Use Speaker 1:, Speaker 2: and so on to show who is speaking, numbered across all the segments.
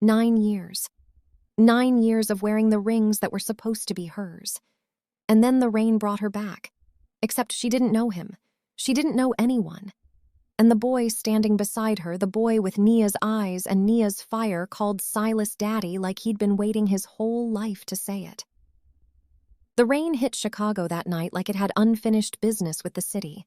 Speaker 1: 9 years. 9 years of wearing the rings that were supposed to be hers. And then the rain brought her back. Except she didn't know him. She didn't know anyone. And the boy standing beside her, the boy with Nia's eyes and Nia's fire, called Silas Daddy like he'd been waiting his whole life to say it. The rain hit Chicago that night like it had unfinished business with the city.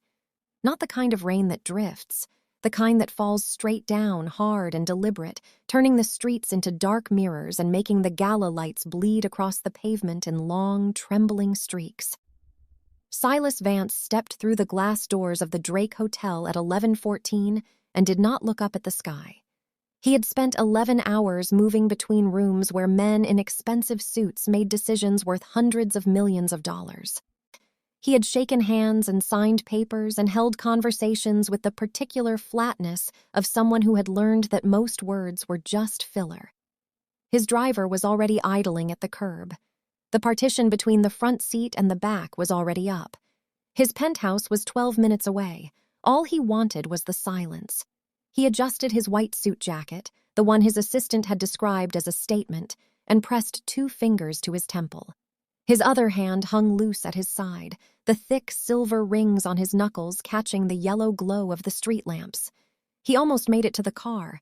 Speaker 1: Not the kind of rain that drifts, the kind that falls straight down, hard and deliberate, turning the streets into dark mirrors and making the gala lights bleed across the pavement in long, trembling streaks. Silas Vance stepped through the glass doors of the Drake Hotel at 11:14 and did not look up at the sky. He had spent 11 hours moving between rooms where men in expensive suits made decisions worth hundreds of millions of dollars. He had shaken hands and signed papers and held conversations with the particular flatness of someone who had learned that most words were just filler. His driver was already idling at the curb. The partition between the front seat and the back was already up. His penthouse was 12 minutes away. All he wanted was the silence. He adjusted his white suit jacket, the one his assistant had described as a statement, and pressed 2 fingers to his temple. His other hand hung loose at his side, the thick silver rings on his knuckles catching the yellow glow of the street lamps. He almost made it to the car.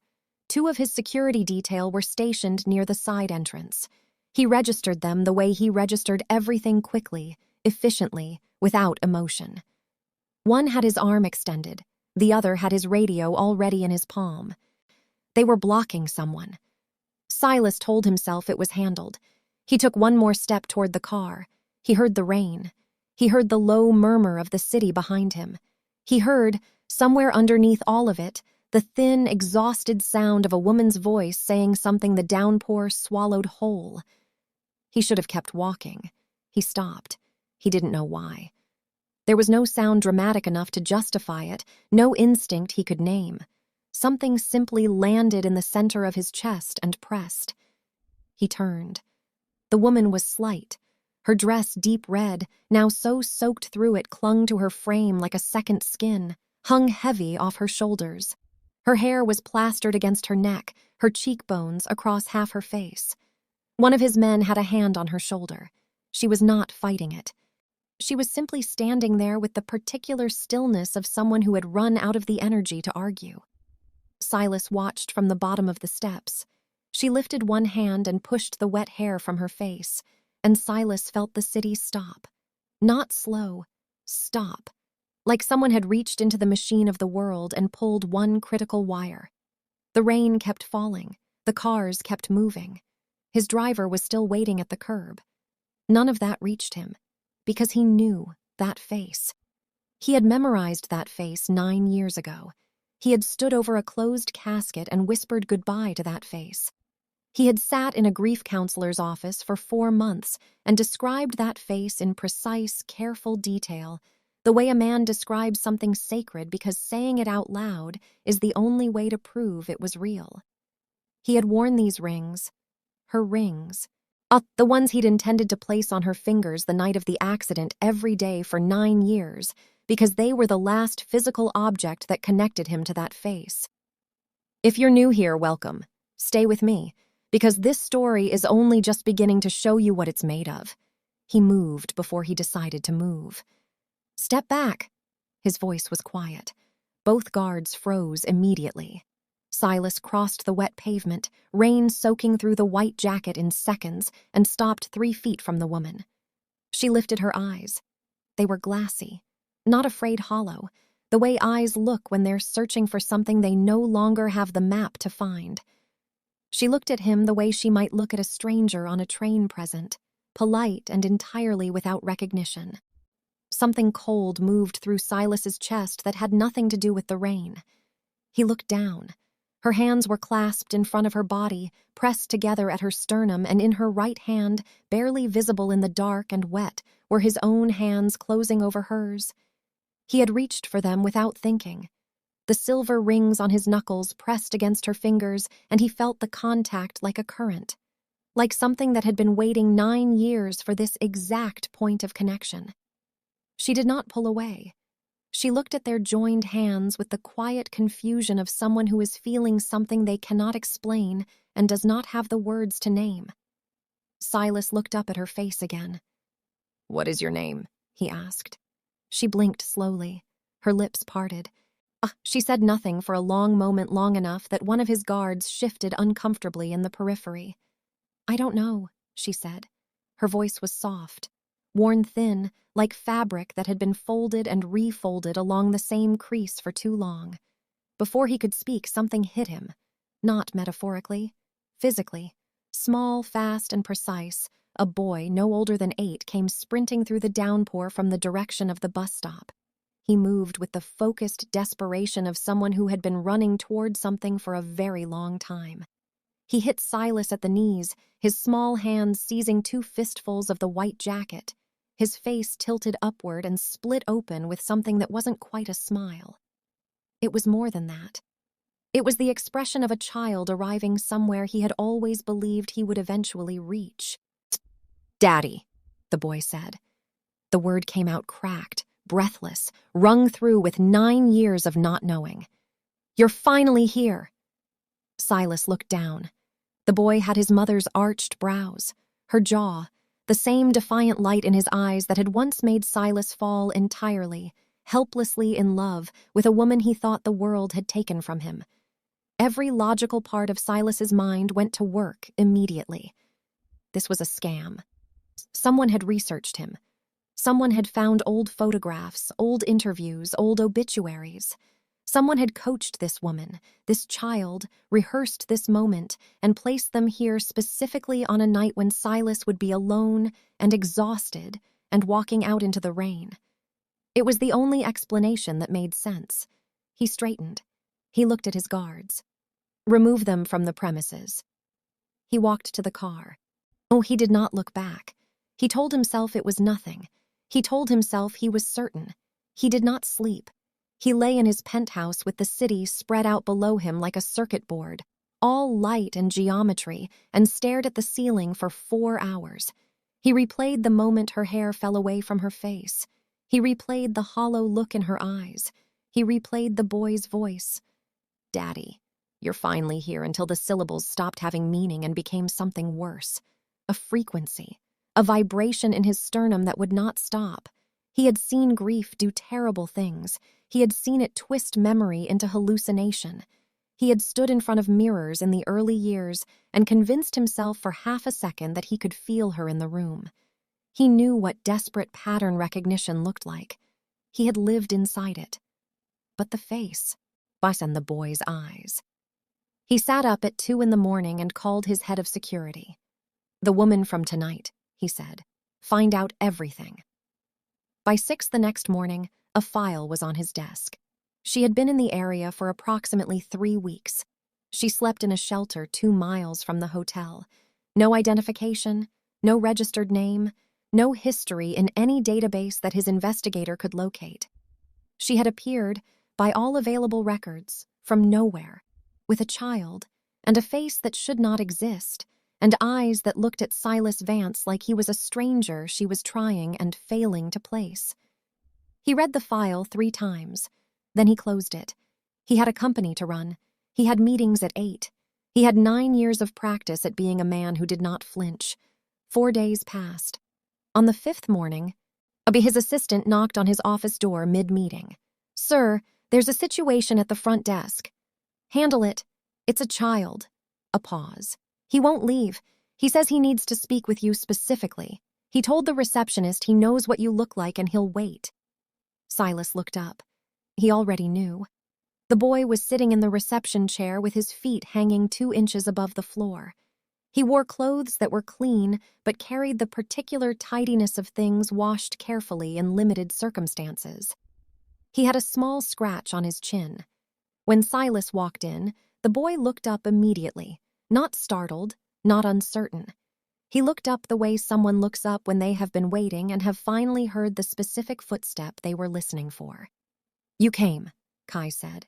Speaker 1: 2 of his security detail were stationed near the side entrance. He registered them the way he registered everything quickly, efficiently, without emotion. One had his arm extended. The other had his radio already in his palm. They were blocking someone. Silas told himself it was handled. He took one more step toward the car. He heard the rain. He heard the low murmur of the city behind him. He heard, somewhere underneath all of it, the thin, exhausted sound of a woman's voice saying something the downpour swallowed whole. He should have kept walking. He stopped. He didn't know why. There was no sound dramatic enough to justify it, no instinct he could name. Something simply landed in the center of his chest and pressed. He turned. The woman was slight. Her dress, deep red, now so soaked through it, clung to her frame like a second skin, hung heavy off her shoulders. Her hair was plastered against her neck, her cheekbones across half her face. One of his men had a hand on her shoulder. She was not fighting it. She was simply standing there with the particular stillness of someone who had run out of the energy to argue. Silas watched from the bottom of the steps. She lifted one hand and pushed the wet hair from her face, and Silas felt the city stop. Not slow, stop. Like someone had reached into the machine of the world and pulled one critical wire. The rain kept falling. The cars kept moving. His driver was still waiting at the curb. None of that reached him, because he knew that face. He had memorized that face 9 years ago. He had stood over a closed casket and whispered goodbye to that face. He had sat in a grief counselor's office for 4 months and described that face in precise, careful detail, the way a man describes something sacred because saying it out loud is the only way to prove it was real. He had worn these rings, her rings, the ones he'd intended to place on her fingers the night of the accident every day for 9 years, because they were the last physical object that connected him to that face. If you're new here, welcome. Stay with me, because this story is only just beginning to show you what it's made of. He moved before he decided to move. Step back. His voice was quiet. Both guards froze immediately. Silas crossed the wet pavement, rain soaking through the white jacket in seconds, and stopped 3 feet from the woman. She lifted her eyes. They were glassy, not afraid hollow, the way eyes look when they're searching for something they no longer have the map to find. She looked at him the way she might look at a stranger on a train present, polite and entirely without recognition. Something cold moved through Silas's chest that had nothing to do with the rain. He looked down. Her hands were clasped in front of her body, pressed together at her sternum, and in her right hand, barely visible in the dark and wet, were his own hands closing over hers. He had reached for them without thinking. The silver rings on his knuckles pressed against her fingers, and he felt the contact like a current, like something that had been waiting 9 years for this exact point of connection. She did not pull away. She looked at their joined hands with the quiet confusion of someone who is feeling something they cannot explain and does not have the words to name. Silas looked up at her face again. "What is your name?" he asked. She blinked slowly, her lips parted. She said nothing for a long moment, long enough that one of his guards shifted uncomfortably in the periphery. "I don't know," she said. Her voice was soft, worn thin, like fabric that had been folded and refolded along the same crease for too long. Before he could speak, something hit him. Not metaphorically, physically. Small, fast, and precise, a boy no older than 8 came sprinting through the downpour from the direction of the bus stop. He moved with the focused desperation of someone who had been running toward something for a very long time. He hit Silas at the knees, his small hands seizing 2 fistfuls of the white jacket. His face tilted upward and split open with something that wasn't quite a smile. It was more than that. It was the expression of a child arriving somewhere he had always believed he would eventually reach. "Daddy," the boy said. The word came out cracked, breathless, wrung through with 9 years of not knowing. "You're finally here." Silas looked down. The boy had his mother's arched brows, her jaw, the same defiant light in his eyes that had once made Silas fall entirely, helplessly in love with a woman he thought the world had taken from him. Every logical part of Silas's mind went to work immediately. This was a scam. Someone had researched him. Someone had found old photographs, old interviews, old obituaries. Someone had coached this woman, this child, rehearsed this moment, and placed them here specifically on a night when Silas would be alone and exhausted and walking out into the rain. It was the only explanation that made sense. He straightened. He looked at his guards. "Remove them from the premises." He walked to the car. He did not look back. He told himself it was nothing. He told himself he was certain. He did not sleep. He lay in his penthouse with the city spread out below him like a circuit board, all light and geometry, and stared at the ceiling for 4 hours. He replayed the moment her hair fell away from her face. He replayed the hollow look in her eyes. He replayed the boy's voice. "Daddy, you're finally here," until the syllables stopped having meaning and became something worse. A frequency, a vibration in his sternum that would not stop. He had seen grief do terrible things. He had seen it twist memory into hallucination. He had stood in front of mirrors in the early years and convinced himself for half a second that he could feel her in the room. He knew what desperate pattern recognition looked like. He had lived inside it. But the face, and the boy's eyes. He sat up at 2 a.m. and called his head of security. "The woman from tonight," he said. "Find out everything." By 6 the next morning, a file was on his desk. She had been in the area for approximately 3 weeks. She slept in a shelter 2 miles from the hotel. No identification, no registered name, no history in any database that his investigator could locate. She had appeared, by all available records, from nowhere, with a child, and a face that should not exist, and eyes that looked at Silas Vance like he was a stranger she was trying and failing to place. He read the file 3 times. Then he closed it. He had a company to run. He had meetings at 8. He had 9 years of practice at being a man who did not flinch. 4 days passed. On the 5th morning, his assistant knocked on his office door mid-meeting. "Sir, there's a situation at the front desk." "Handle it. It's a child." A pause. "He won't leave. He says he needs to speak with you specifically. He told the receptionist he knows what you look like and he'll wait." Silas looked up. He already knew. The boy was sitting in the reception chair with his feet hanging 2 inches above the floor. He wore clothes that were clean but carried the particular tidiness of things washed carefully in limited circumstances. He had a small scratch on his chin. When Silas walked in, the boy looked up immediately, not startled, not uncertain. He looked up the way someone looks up when they have been waiting and have finally heard the specific footstep they were listening for. "You came," Kai said.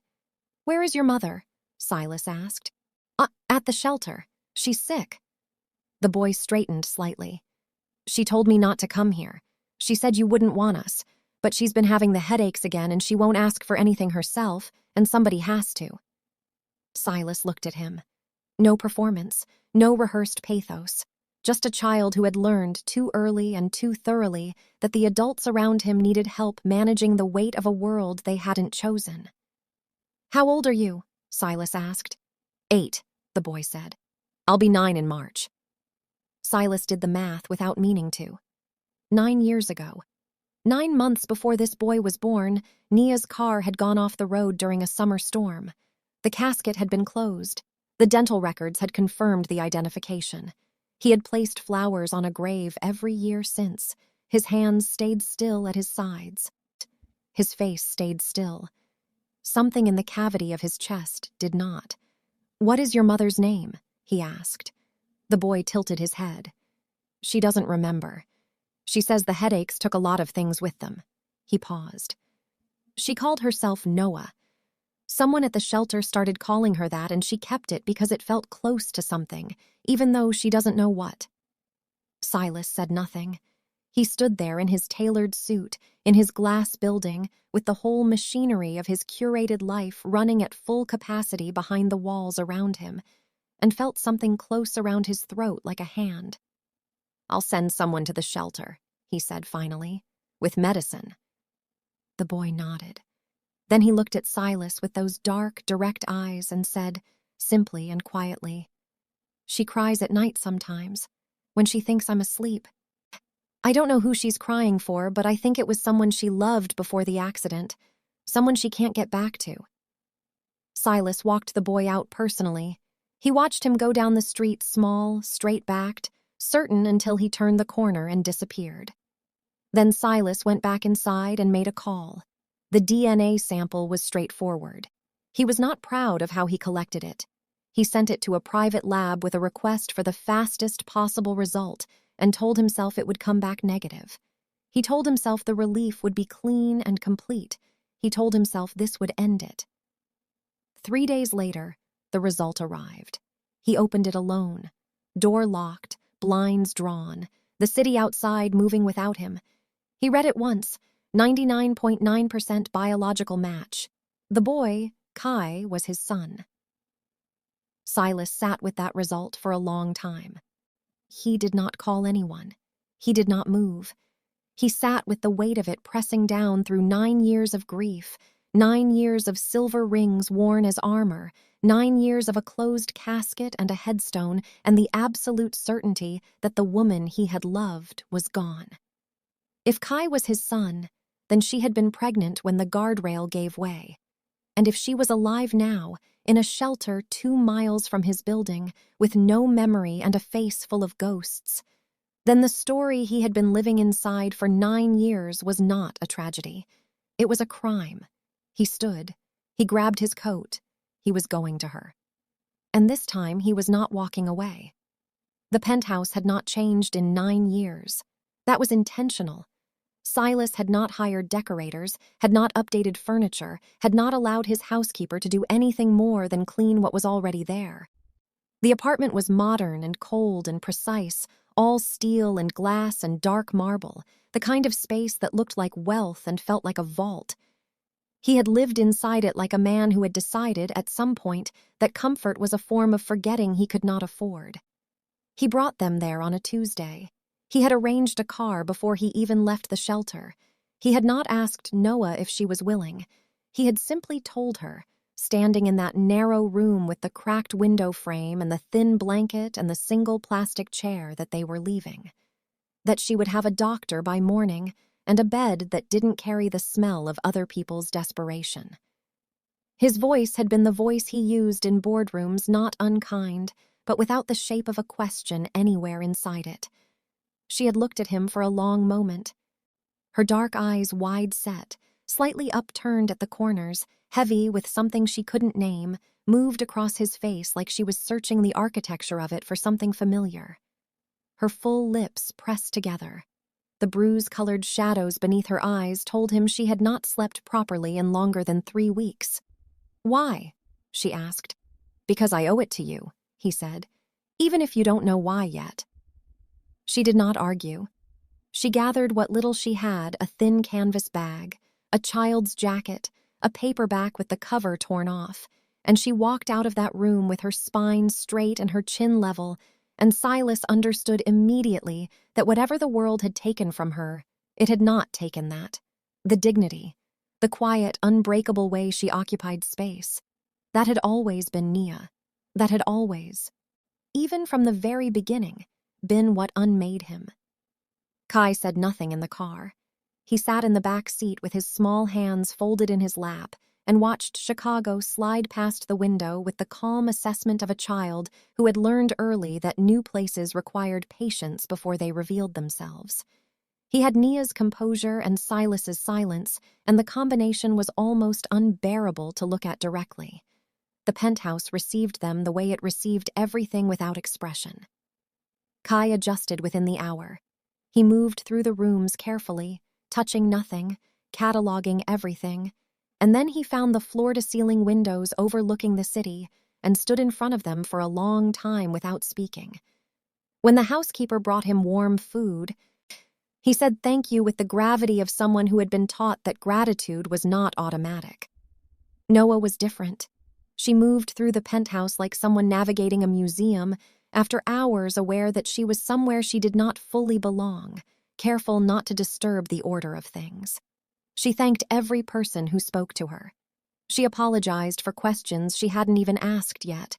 Speaker 1: "Where is your mother?" Silas asked. At the shelter. She's sick." The boy straightened slightly. "She told me not to come here. She said you wouldn't want us, but she's been having the headaches again and she won't ask for anything herself, and somebody has to." Silas looked at him. No performance, no rehearsed pathos. Just a child who had learned too early and too thoroughly that the adults around him needed help managing the weight of a world they hadn't chosen. "How old are you?" Silas asked. "8, the boy said. "I'll be 9 in March." Silas did the math without meaning to. 9 years ago. 9 months before this boy was born, Nia's car had gone off the road during a summer storm. The casket had been closed. The dental records had confirmed the identification. He had placed flowers on a grave every year since. His hands stayed still at his sides. His face stayed still. Something in the cavity of his chest did not. "What is your mother's name?" he asked. The boy tilted his head. "She doesn't remember. She says the headaches took a lot of things with them." He paused. "She called herself Noah. Someone at the shelter started calling her that, and she kept it because it felt close to something, even though she doesn't know what." Silas said nothing. He stood there in his tailored suit, in his glass building, with the whole machinery of his curated life running at full capacity behind the walls around him, and felt something close around his throat like a hand. "I'll send someone to the shelter," he said finally, "with medicine." The boy nodded. Then he looked at Silas with those dark, direct eyes and said, simply and quietly, "She cries at night sometimes, when she thinks I'm asleep. I don't know who she's crying for, but I think it was someone she loved before the accident, someone she can't get back to." Silas walked the boy out personally. He watched him go down the street small, straight-backed, certain until he turned the corner and disappeared. Then Silas went back inside and made a call. The DNA sample was straightforward. He was not proud of how he collected it. He sent it to a private lab with a request for the fastest possible result and told himself it would come back negative. He told himself the relief would be clean and complete. He told himself this would end it. 3 days later, the result arrived. He opened it alone. Door locked, blinds drawn, the city outside moving without him. He read it once, 99.9% biological match. The boy, Kai, was his son. Silas sat with that result for a long time. He did not call anyone. He did not move. He sat with the weight of it pressing down through 9 years of grief, 9 years of silver rings worn as armor, 9 years of a closed casket and a headstone, and the absolute certainty that the woman he had loved was gone. If Kai was his son, then she had been pregnant when the guardrail gave way. And if she was alive now, in a shelter 2 miles from his building, with no memory and a face full of ghosts, then the story he had been living inside for 9 years was not a tragedy. It was a crime. He stood. He grabbed his coat. He was going to her. And this time he was not walking away. The penthouse had not changed in 9 years. That was intentional. Silas had not hired decorators, had not updated furniture, had not allowed his housekeeper to do anything more than clean what was already there. The apartment was modern and cold and precise, all steel and glass and dark marble, the kind of space that looked like wealth and felt like a vault. He had lived inside it like a man who had decided at some point that comfort was a form of forgetting he could not afford. He brought them there on a Tuesday. He had arranged a car before he even left the shelter. He had not asked Noah if she was willing. He had simply told her, standing in that narrow room with the cracked window frame and the thin blanket and the single plastic chair, that they were leaving. That she would have a doctor by morning and a bed that didn't carry the smell of other people's desperation. His voice had been the voice he used in boardrooms, not unkind, but without the shape of a question anywhere inside it. She had looked at him for a long moment. Her dark eyes wide set, slightly upturned at the corners, heavy with something she couldn't name, moved across his face like she was searching the architecture of it for something familiar. Her full lips pressed together. The bruise-colored shadows beneath her eyes told him she had not slept properly in longer than 3 weeks. "Why?" she asked. "Because I owe it to you," he said, "even if you don't know why yet." She did not argue. She gathered what little she had, a thin canvas bag, a child's jacket, a paperback with the cover torn off, and she walked out of that room with her spine straight and her chin level, and Silas understood immediately that whatever the world had taken from her, it had not taken that. The dignity, the quiet, unbreakable way she occupied space. That had always been Nia. That had always, even from the very beginning, been what unmade him. Kai said nothing in the car. He sat in the back seat with his small hands folded in his lap and watched Chicago slide past the window with the calm assessment of a child who had learned early that new places required patience before they revealed themselves. He had Nia's composure and Silas's silence, and the combination was almost unbearable to look at directly. The penthouse received them the way it received everything without expression. Kai adjusted within the hour. He moved through the rooms carefully, touching nothing, cataloging everything, and then he found the floor-to-ceiling windows overlooking the city and stood in front of them for a long time without speaking. When the housekeeper brought him warm food, he said thank you with the gravity of someone who had been taught that gratitude was not automatic. Noah was different. She moved through the penthouse like someone navigating a museum, after hours aware that she was somewhere she did not fully belong, careful not to disturb the order of things. She thanked every person who spoke to her. She apologized for questions she hadn't even asked yet.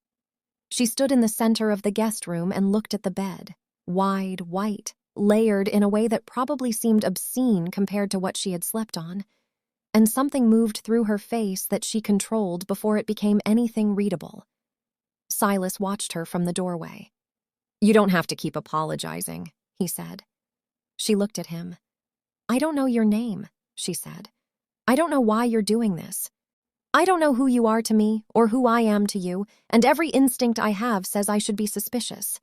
Speaker 1: She stood in the center of the guest room and looked at the bed, wide, white, layered in a way that probably seemed obscene compared to what she had slept on, and something moved through her face that she controlled before it became anything readable. Silas watched her from the doorway. "You don't have to keep apologizing," he said. She looked at him. "I don't know your name," she said. "I don't know why you're doing this. I don't know who you are to me or who I am to you, and every instinct I have says I should be suspicious."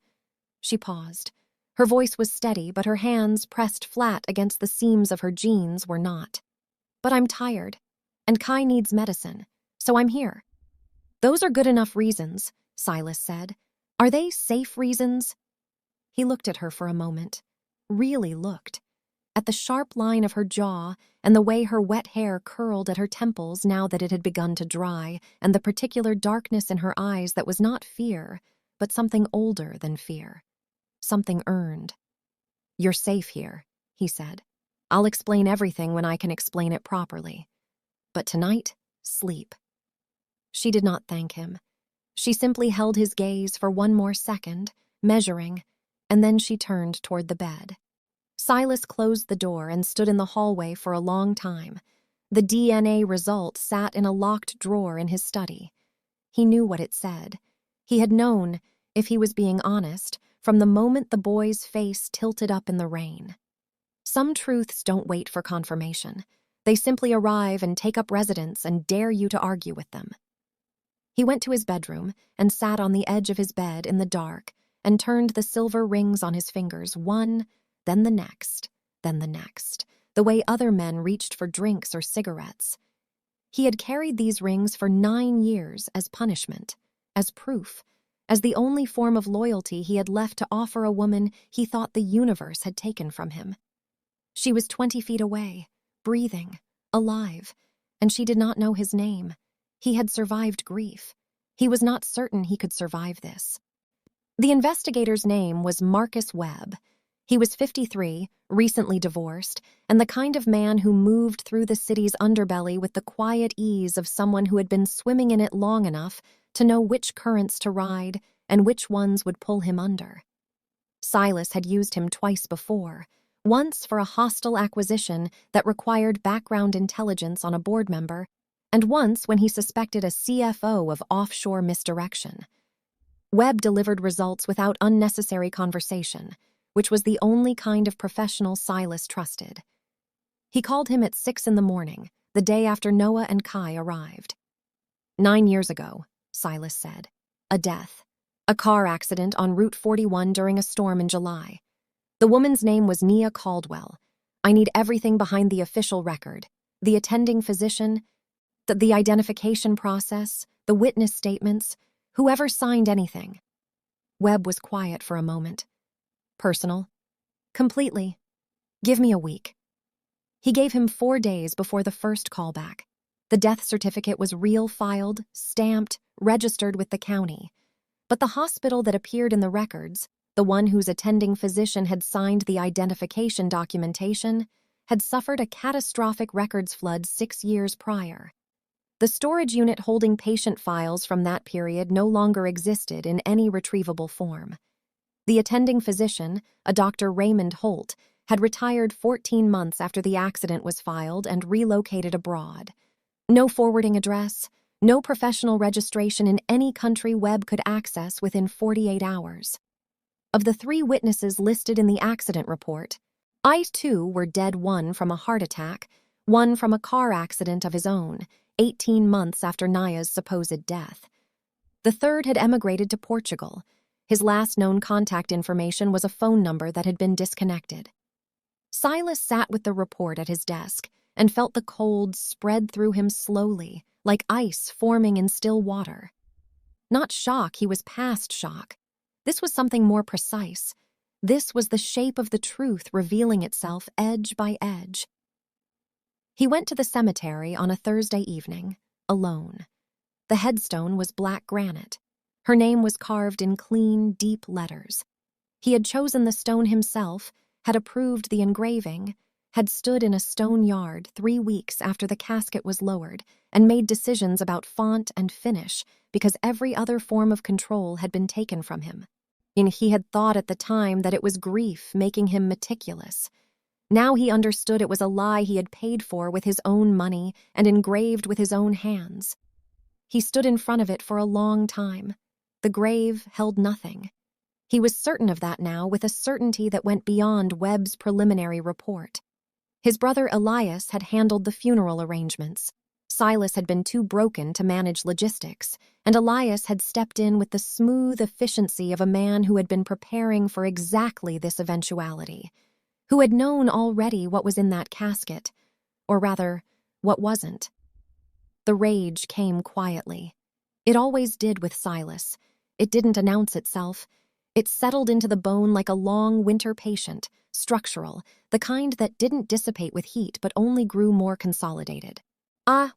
Speaker 1: She paused. Her voice was steady, but her hands, pressed flat against the seams of her jeans, were not. "But I'm tired, and Kai needs medicine, so I'm here." "Those are good enough reasons," Silas said. "Are they safe reasons?" He looked at her for a moment, really looked, at the sharp line of her jaw and the way her wet hair curled at her temples now that it had begun to dry, and the particular darkness in her eyes that was not fear, but something older than fear. Something earned. "You're safe here," he said. "I'll explain everything when I can explain it properly. But tonight, sleep." She did not thank him. She simply held his gaze for one more second, measuring, and then she turned toward the bed. Silas closed the door and stood in the hallway for a long time. The DNA result sat in a locked drawer in his study. He knew what it said. He had known, if he was being honest, from the moment the boy's face tilted up in the rain. Some truths don't wait for confirmation. They simply arrive and take up residence and dare you to argue with them. He went to his bedroom and sat on the edge of his bed in the dark and turned the silver rings on his fingers, one, then the next, the way other men reached for drinks or cigarettes. He had carried these rings for 9 years as punishment, as proof, as the only form of loyalty he had left to offer a woman he thought the universe had taken from him. She was 20 feet away, breathing, alive, and she did not know his name. He had survived grief. He was not certain he could survive this. The investigator's name was Marcus Webb. He was 53, recently divorced, and the kind of man who moved through the city's underbelly with the quiet ease of someone who had been swimming in it long enough to know which currents to ride and which ones would pull him under. Silas had used him twice before, once for a hostile acquisition that required background intelligence on a board member, and once when he suspected a CFO of offshore misdirection. Webb delivered results without unnecessary conversation, which was the only kind of professional Silas trusted. He called him at 6 a.m, the day after Noah and Kai arrived. 9 years ago, Silas said. A death. A car accident on Route 41 during a storm in July. The woman's name was Nia Caldwell. I need everything behind the official record. The attending physician, the identification process, the witness statements, whoever signed anything. Webb was quiet for a moment. Personal? Completely. Give me a week. He gave him 4 days before the first callback. The death certificate was real filed, stamped, registered with the county. But the hospital that appeared in the records, the one whose attending physician had signed the identification documentation, had suffered a catastrophic records flood 6 years prior. The storage unit holding patient files from that period no longer existed in any retrievable form. The attending physician, a Dr. Raymond Holt, had retired 14 months after the accident was filed and relocated abroad. No forwarding address, no professional registration in any country Webb could access within 48 hours. Of the 3 witnesses listed in the accident report, I2 were dead, one from a heart attack, one from a car accident of his own, 18 months after Naya's supposed death. The third had emigrated to Portugal. His last known contact information was a phone number that had been disconnected. Silas sat with the report at his desk and felt the cold spread through him slowly, like ice forming in still water. Not shock, he was past shock. This was something more precise. This was the shape of the truth revealing itself edge by edge. He went to the cemetery on a Thursday evening, alone. The headstone was black granite. Her name was carved in clean, deep letters. He had chosen the stone himself, had approved the engraving, had stood in a stone yard 3 weeks after the casket was lowered, and made decisions about font and finish because every other form of control had been taken from him. And he had thought at the time that it was grief making him meticulous. Now he understood it was a lie he had paid for with his own money and engraved with his own hands. He stood in front of it for a long time. The grave held nothing. He was certain of that now, with a certainty that went beyond Webb's preliminary report. His brother Elias had handled the funeral arrangements. Silas had been too broken to manage logistics, and Elias had stepped in with the smooth efficiency of a man who had been preparing for exactly this eventuality, who had known already what was in that casket, or rather, what wasn't. The rage came quietly. It always did with Silas. It didn't announce itself. It settled into the bone like a long winter patient, structural, the kind that didn't dissipate with heat but only grew more consolidated.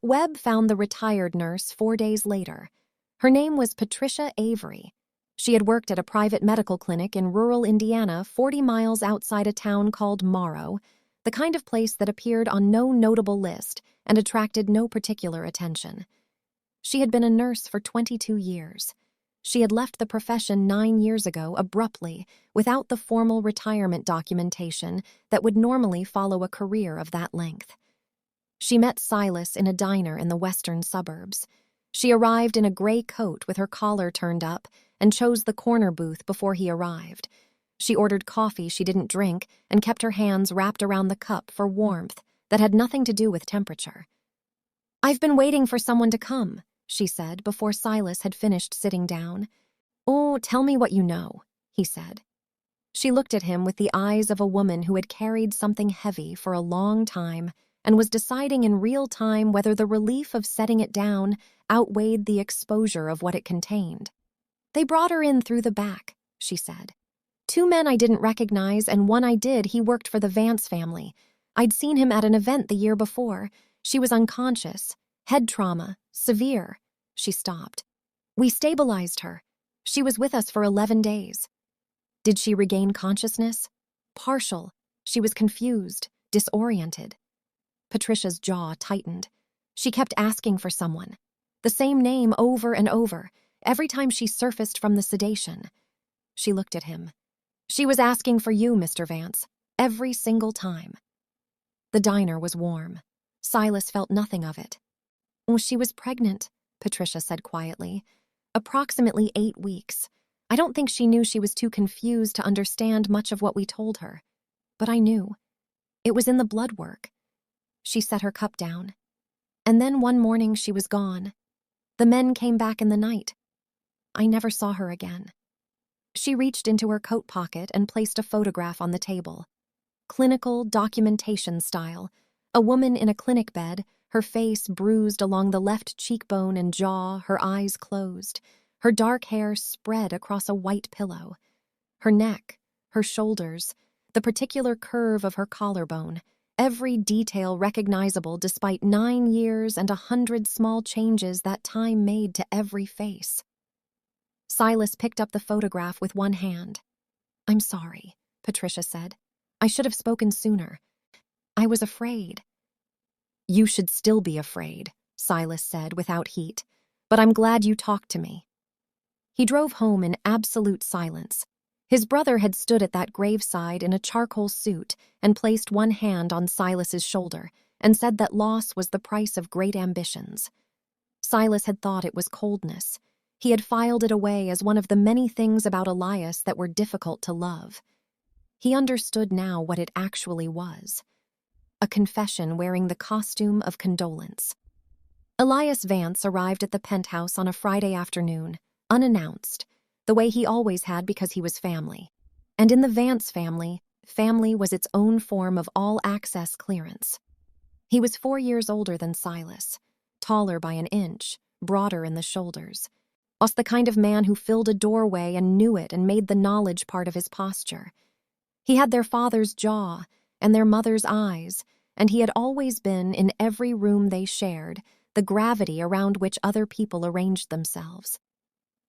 Speaker 1: Webb found the retired nurse 4 days later. Her name was Patricia Avery. She had worked at a private medical clinic in rural Indiana 40 miles outside a town called Morrow, the kind of place that appeared on no notable list and attracted no particular attention. She had been a nurse for 22 years. She had left the profession 9 years ago abruptly, without the formal retirement documentation that would normally follow a career of that length. She met Silas in a diner in the western suburbs. She arrived in a gray coat with her collar turned up and chose the corner booth before he arrived. She ordered coffee she didn't drink and kept her hands wrapped around the cup for warmth that had nothing to do with temperature. "I've been waiting for someone to come," she said before Silas had finished sitting down. "Oh, tell me what you know," he said. She looked at him with the eyes of a woman who had carried something heavy for a long time and was deciding in real time whether the relief of setting it down outweighed the exposure of what it contained. "They brought her in through the back," she said. "2 men I didn't recognize and one I did. He worked for the Vance family. I'd seen him at an event the year before. She was unconscious. Head trauma. Severe." She stopped. "We stabilized her. She was with us for 11 days. "Did she regain consciousness?" "Partial. She was confused, disoriented." Patricia's jaw tightened. She kept asking for someone. The same name over and over, every time she surfaced from the sedation. She looked at him. "She was asking for you, Mr. Vance, every single time." The diner was warm. Silas felt nothing of it. "Oh, she was pregnant," Patricia said quietly. "Approximately 8 weeks. I don't think she knew. She was too confused to understand much of what we told her. But I knew. It was in the blood work." She set her cup down. "And then one morning she was gone. The men came back in the night. I never saw her again." She reached into her coat pocket and placed a photograph on the table. Clinical documentation style. A woman in a clinic bed, her face bruised along the left cheekbone and jaw, her eyes closed, her dark hair spread across a white pillow. Her neck, her shoulders, the particular curve of her collarbone, every detail recognizable despite 9 years and 100 small changes that time made to every face. Silas picked up the photograph with one hand. "I'm sorry," Patricia said. "I should have spoken sooner. I was afraid." "You should still be afraid," Silas said without heat, "but I'm glad you talked to me." He drove home in absolute silence. His brother had stood at that graveside in a charcoal suit and placed one hand on Silas's shoulder and said that loss was the price of great ambitions. Silas had thought it was coldness. He had filed it away as one of the many things about Elias that were difficult to love. He understood now what it actually was. A confession wearing the costume of condolence. Silas Vance arrived at the penthouse on a Friday afternoon, unannounced, the way he always had because he was family. And in the Vance family, family was its own form of all-access clearance. He was 4 years older than Silas, taller by an inch, broader in the shoulders. Was the kind of man who filled a doorway and knew it and made the knowledge part of his posture. He had their father's jaw and their mother's eyes, and he had always been, in every room they shared, the gravity around which other people arranged themselves.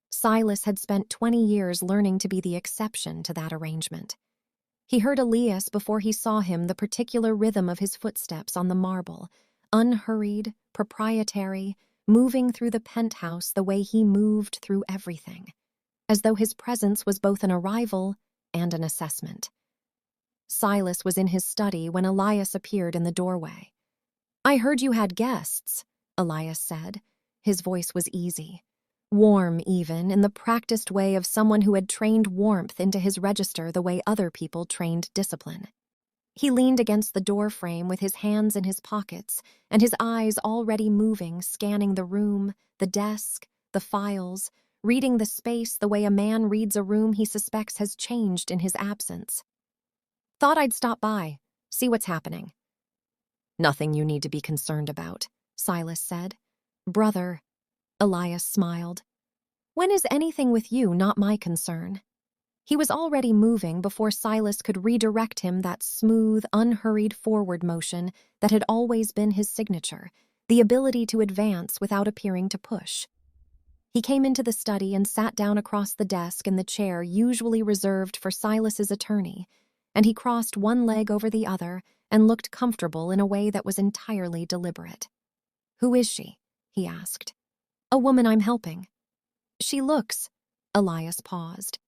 Speaker 1: Silas had spent 20 years learning to be the exception to that arrangement. He heard Elias before he saw him the particular rhythm of his footsteps on the marble, unhurried, proprietary, moving through the penthouse the way he moved through everything, as though his presence was both an arrival and an assessment. Silas was in his study when Elias appeared in the doorway. "I heard you had guests," Elias said. His voice was easy. Warm, even, in the practiced way of someone who had trained warmth into his register the way other people trained discipline. He leaned against the door frame with his hands in his pockets and his eyes already moving, scanning the room, the desk, the files, reading the space the way a man reads a room he suspects has changed in his absence. "Thought I'd stop by, see what's happening." "Nothing you need to be concerned about," Silas said. "Brother," Elias smiled. "When is anything with you not my concern?" He was already moving before Silas could redirect him that smooth, unhurried forward motion that had always been his signature, the ability to advance without appearing to push. He came into the study and sat down across the desk in the chair usually reserved for Silas's attorney, and he crossed one leg over the other and looked comfortable in a way that was entirely deliberate. "Who is she?" he asked. "A woman I'm helping." "She looks—" Elias paused.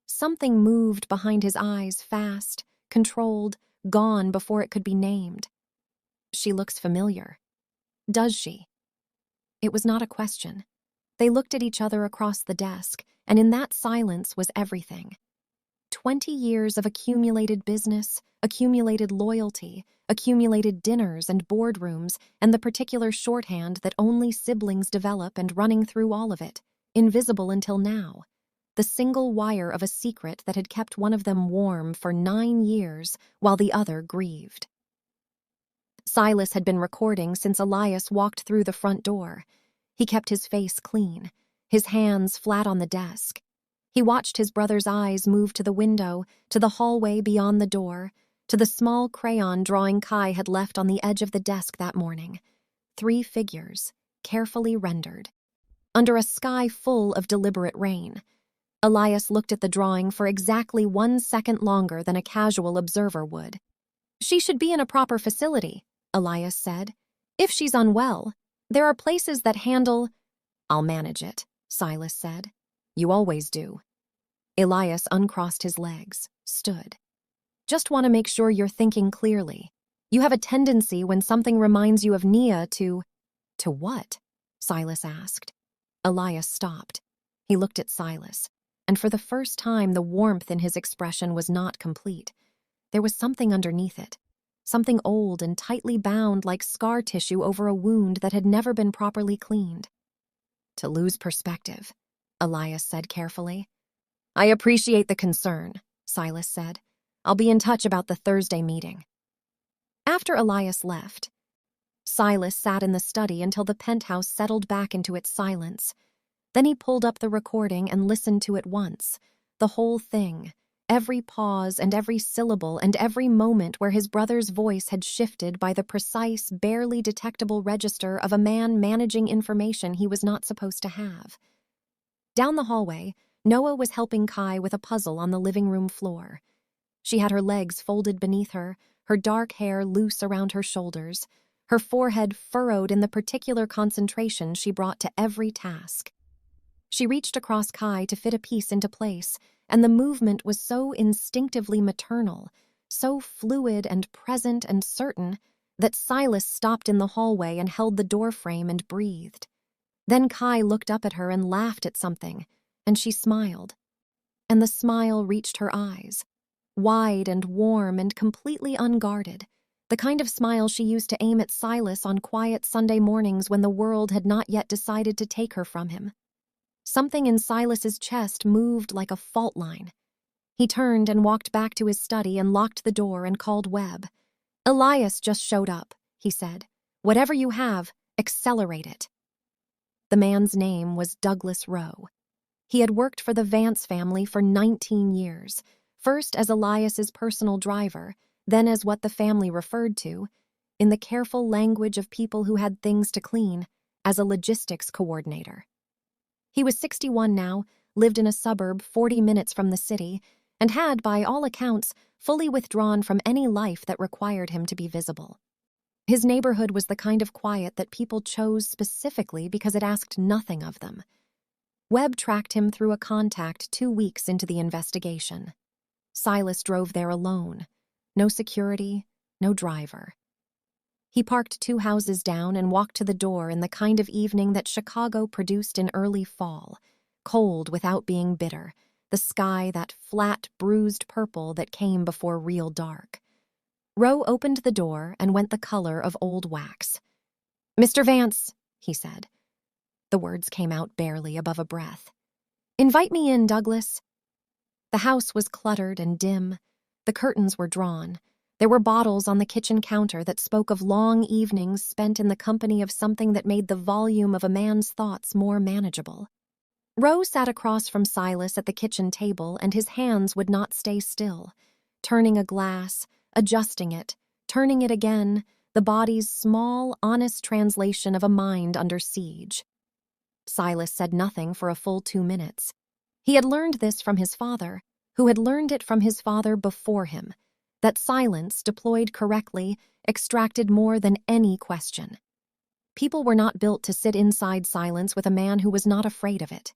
Speaker 1: Something moved behind his eyes, fast, controlled, gone before it could be named. "She looks familiar." "Does she?" It was not a question. They looked at each other across the desk, and in that silence was everything. 20 years of accumulated business, accumulated loyalty, accumulated dinners and boardrooms, and the particular shorthand that only siblings develop, and running through all of it, invisible until now. The single wire of a secret that had kept one of them warm for 9 years while the other grieved. Silas had been recording since Elias walked through the front door. He kept his face clean, his hands flat on the desk. He watched his brother's eyes move to the window, to the hallway beyond the door, to the small crayon drawing Kai had left on the edge of the desk that morning. 3 figures, carefully rendered. Under a sky full of deliberate rain. Elias looked at the drawing for exactly 1 second longer than a casual observer would. "She should be in a proper facility," Elias said. "If she's unwell, there are places that handle—" "I'll manage it," Silas said. "You always do." Elias uncrossed his legs, stood. "Just want to make sure you're thinking clearly. You have a tendency when something reminds you of Nia to—" "To what?" Silas asked. Elias stopped. He looked at Silas, and for the first time the warmth in his expression was not complete. There was something underneath it, something old and tightly bound like scar tissue over a wound that had never been properly cleaned. "To lose perspective," Elias said carefully. "I appreciate the concern," Silas said. "I'll be in touch about the Thursday meeting." After Elias left, Silas sat in the study until the penthouse settled back into its silence. Then he pulled up the recording and listened to it once, the whole thing, every pause and every syllable and every moment where his brother's voice had shifted by the precise, barely detectable register of a man managing information he was not supposed to have. Down the hallway, Noah was helping Kai with a puzzle on the living room floor. She had her legs folded beneath her dark hair loose around her shoulders, her forehead furrowed in the particular concentration she brought to every task. She reached across Kai to fit a piece into place, and the movement was so instinctively maternal, so fluid and present and certain, that Silas stopped in the hallway and held the doorframe and breathed. Then Kai looked up at her and laughed at something, and she smiled. And the smile reached her eyes, wide and warm and completely unguarded, the kind of smile she used to aim at Silas on quiet Sunday mornings when the world had not yet decided to take her from him. Something in Silas's chest moved like a fault line. He turned and walked back to his study and locked the door and called Webb. "Elias just showed up," he said. "Whatever you have, accelerate it." The man's name was Douglas Rowe. He had worked for the Vance family for 19 years, first as Elias's personal driver, then as what the family referred to, in the careful language of people who had things to clean, as a logistics coordinator. He was 61 now, lived in a suburb 40 minutes from the city, and had, by all accounts, fully withdrawn from any life that required him to be visible. His neighborhood was the kind of quiet that people chose specifically because it asked nothing of them. Webb tracked him through a contact 2 weeks into the investigation. Silas drove there alone. No security, no driver. He parked 2 houses down and walked to the door in the kind of evening that Chicago produced in early fall, cold without being bitter, the sky that flat, bruised purple that came before real dark. Rowe opened the door and went the color of old wax. "Mr. Vance," he said. The words came out barely above a breath. "Invite me in, Douglas." The house was cluttered and dim. The curtains were drawn. There were bottles on the kitchen counter that spoke of long evenings spent in the company of something that made the volume of a man's thoughts more manageable. Rowe sat across from Silas at the kitchen table, and his hands would not stay still, turning a glass, adjusting it, turning it again, the body's small, honest translation of a mind under siege. Silas said nothing for a full 2 minutes. He had learned this from his father, who had learned it from his father before him, that silence, deployed correctly, extracted more than any question. People were not built to sit inside silence with a man who was not afraid of it.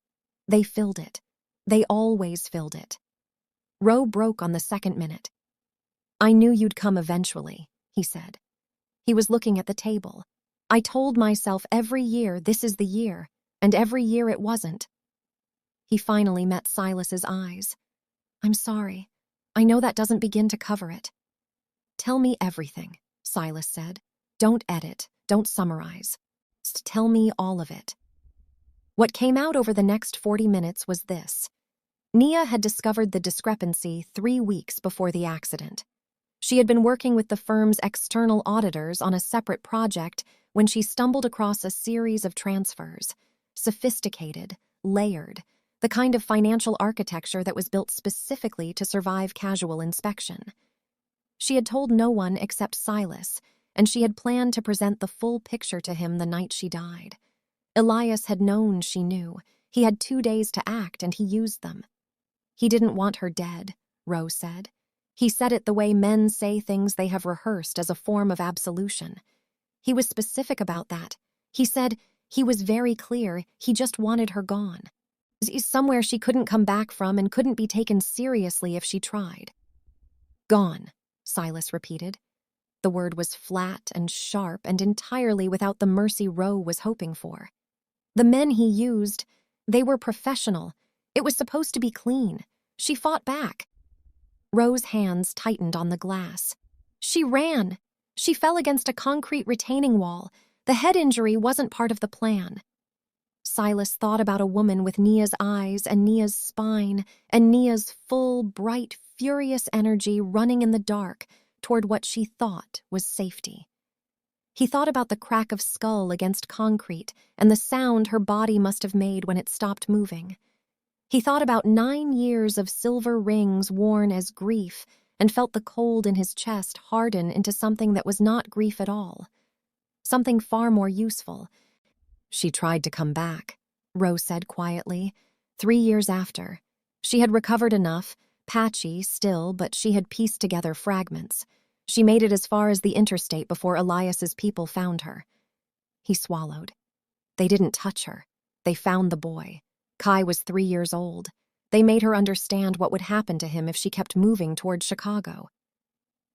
Speaker 1: They filled it. They always filled it. Rowe broke on the 2nd minute. "I knew you'd come eventually," he said. He was looking at the table. "I told myself every year this is the year, and every year it wasn't." He finally met Silas's eyes. "I'm sorry. I know that doesn't begin to cover it." "Tell me everything," Silas said. "Don't edit, don't summarize. Just tell me all of it." What came out over the next 40 minutes was this. Nia had discovered the discrepancy 3 weeks before the accident. She had been working with the firm's external auditors on a separate project when she stumbled across a series of transfers, sophisticated, layered, the kind of financial architecture that was built specifically to survive casual inspection. She had told no one except Silas, and she had planned to present the full picture to him the night she died. Elias had known she knew. He had 2 days to act, and he used them. He didn't want her dead, Rowe said. He said it the way men say things they have rehearsed as a form of absolution. He was specific about that. He said he was very clear he just wanted her gone. Somewhere she couldn't come back from and couldn't be taken seriously if she tried. "Gone," Silas repeated. The word was flat and sharp and entirely without the mercy Rowe was hoping for. The men he used, they were professional. It was supposed to be clean. She fought back. Rowe's hands tightened on the glass. She ran. She fell against a concrete retaining wall. The head injury wasn't part of the plan. Silas thought about a woman with Nia's eyes and Nia's spine and Nia's full, bright, furious energy running in the dark toward what she thought was safety. He thought about the crack of skull against concrete and the sound her body must have made when it stopped moving. He thought about 9 years of silver rings worn as grief and felt the cold in his chest harden into something that was not grief at all. Something far more useful. She tried to come back, Rose said quietly. 3 years after. She had recovered enough, patchy still, but she had pieced together fragments. She made it as far as the interstate before Elias's people found her. He swallowed. They didn't touch her. They found the boy. Kai was 3 years old. They made her understand what would happen to him if she kept moving toward Chicago.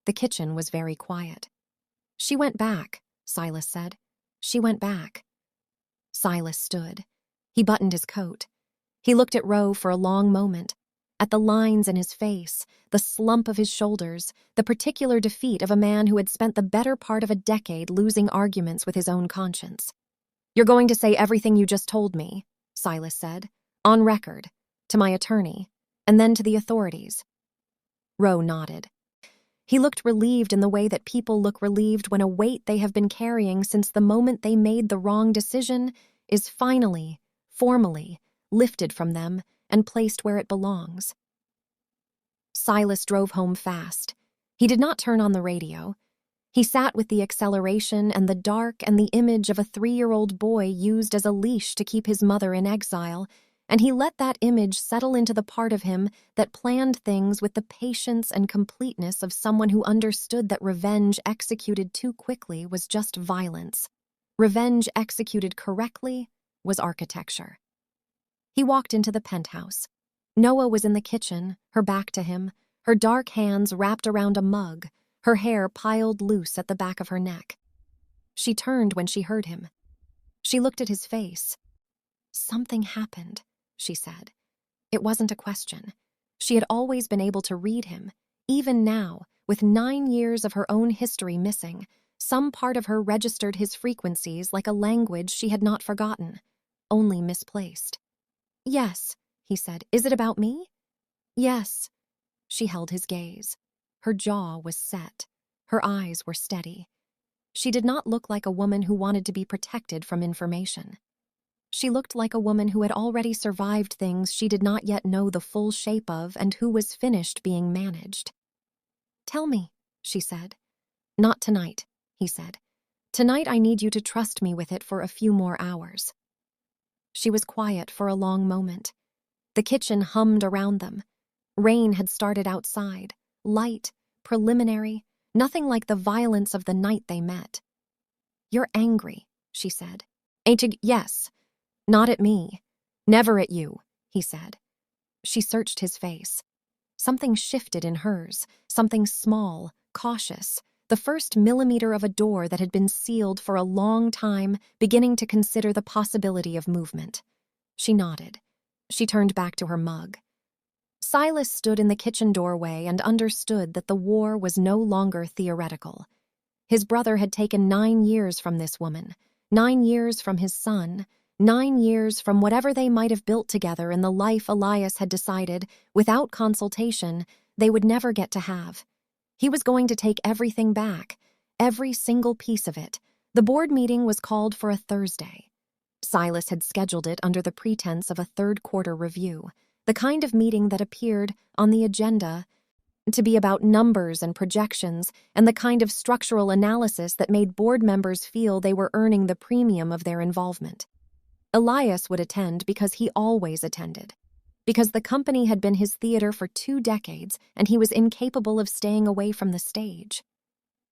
Speaker 1: The kitchen was very quiet. She went back, Silas said. She went back. Silas stood. He buttoned his coat. He looked at Ro for a long moment, at the lines in his face, the slump of his shoulders, the particular defeat of a man who had spent the better part of a decade losing arguments with his own conscience. "You're going to say everything you just told me," Silas said, "on record, to my attorney, and then to the authorities." Ro nodded. He looked relieved in the way that people look relieved when a weight they have been carrying since the moment they made the wrong decision is finally, formally, lifted from them and placed where it belongs. Silas drove home fast. He did not turn on the radio. He sat with the acceleration and the dark and the image of a 3-year-old boy used as a leash to keep his mother in exile, and he let that image settle into the part of him that planned things with the patience and completeness of someone who understood that revenge executed too quickly was just violence. Revenge executed correctly was architecture. He walked into the penthouse. Noah was in the kitchen, her back to him, her dark hands wrapped around a mug, her hair piled loose at the back of her neck. She turned when she heard him. She looked at his face. "Something happened," she said. It wasn't a question. She had always been able to read him. Even now, with 9 years of her own history missing, some part of her registered his frequencies like a language she had not forgotten, only misplaced. "Yes," he said. "Is it about me?" "Yes." She held his gaze. Her jaw was set. Her eyes were steady. She did not look like a woman who wanted to be protected from information. She looked like a woman who had already survived things she did not yet know the full shape of and who was finished being managed. "Tell me," she said. "Not tonight," he said. "Tonight I need you to trust me with it for a few more hours." She was quiet for a long moment. The kitchen hummed around them. Rain had started outside, light, preliminary, nothing like the violence of the night they met. "You're angry," she said. "Ain't you?" "Yes. Not at me. Never at you," he said. She searched his face. Something shifted in hers, something small, cautious, the first millimeter of a door that had been sealed for a long time, beginning to consider the possibility of movement. She nodded. She turned back to her mug. Silas stood in the kitchen doorway and understood that the war was no longer theoretical. His brother had taken 9 years from this woman, 9 years from his son, 9 years from whatever they might have built together in the life Elias had decided, without consultation, they would never get to have. He was going to take everything back, every single piece of it. The board meeting was called for a Thursday. Silas had scheduled it under the pretense of a third-quarter review, the kind of meeting that appeared on the agenda to be about numbers and projections and the kind of structural analysis that made board members feel they were earning the premium of their involvement. Elias would attend because he always attended, because the company had been his theater for 2 decades and he was incapable of staying away from the stage.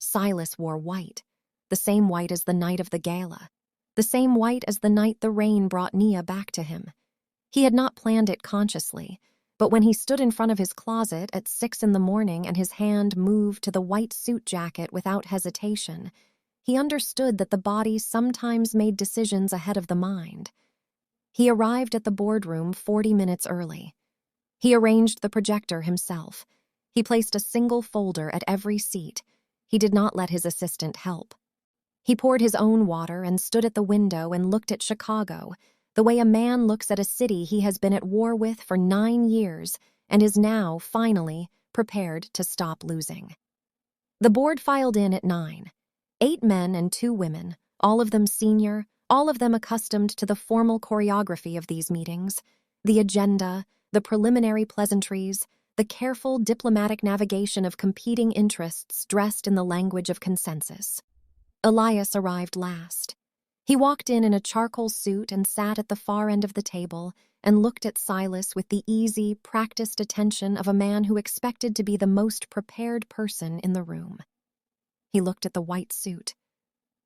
Speaker 1: Silas wore white, the same white as the night of the gala, the same white as the night the rain brought Nia back to him. He had not planned it consciously, but when he stood in front of his closet at 6 in the morning and his hand moved to the white suit jacket without hesitation, he understood that the body sometimes made decisions ahead of the mind. He arrived at the boardroom 40 minutes early. He arranged the projector himself. He placed a single folder at every seat. He did not let his assistant help. He poured his own water and stood at the window and looked at Chicago, the way a man looks at a city he has been at war with for 9 years and is now, finally, prepared to stop losing. The board filed in at 9. 8 men and 2 women, all of them senior, all of them accustomed to the formal choreography of these meetings. The agenda, the preliminary pleasantries, the careful diplomatic navigation of competing interests dressed in the language of consensus. Elias arrived last. He walked in a charcoal suit and sat at the far end of the table and looked at Silas with the easy, practiced attention of a man who expected to be the most prepared person in the room. He looked at the white suit.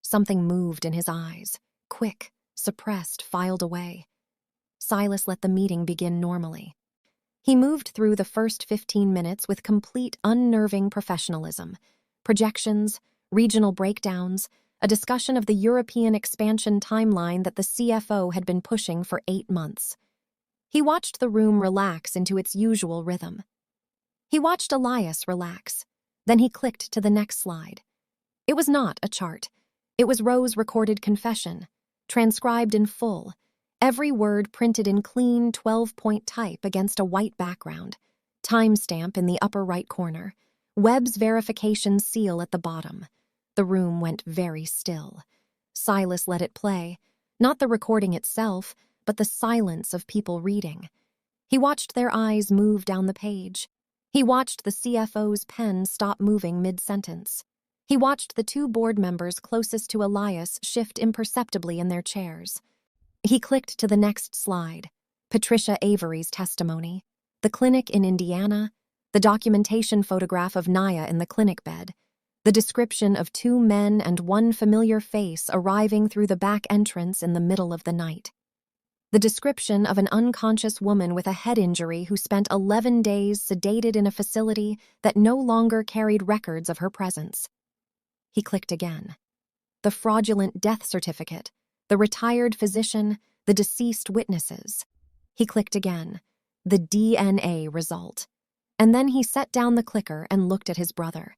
Speaker 1: Something moved in his eyes, quick, suppressed, filed away. Silas let the meeting begin normally. He moved through the first 15 minutes with complete unnerving professionalism. Projections, regional breakdowns, a discussion of the European expansion timeline that the CFO had been pushing for 8 months. He watched the room relax into its usual rhythm. He watched Elias relax. Then he clicked to the next slide. It was not a chart. It was Rose's recorded confession, transcribed in full, every word printed in clean 12-point type against a white background, timestamp in the upper right corner, Webb's verification seal at the bottom. The room went very still. Silas let it play, not the recording itself, but the silence of people reading. He watched their eyes move down the page. He watched the CFO's pen stop moving mid-sentence. He watched the 2 board members closest to Elias shift imperceptibly in their chairs. He clicked to the next slide, Patricia Avery's testimony, the clinic in Indiana, the documentation photograph of Naya in the clinic bed, the description of 2 men and 1 familiar face arriving through the back entrance in the middle of the night. The description of an unconscious woman with a head injury who spent 11 days sedated in a facility that no longer carried records of her presence. He clicked again. The fraudulent death certificate, the retired physician, the deceased witnesses. He clicked again. The DNA result. And then he set down the clicker and looked at his brother.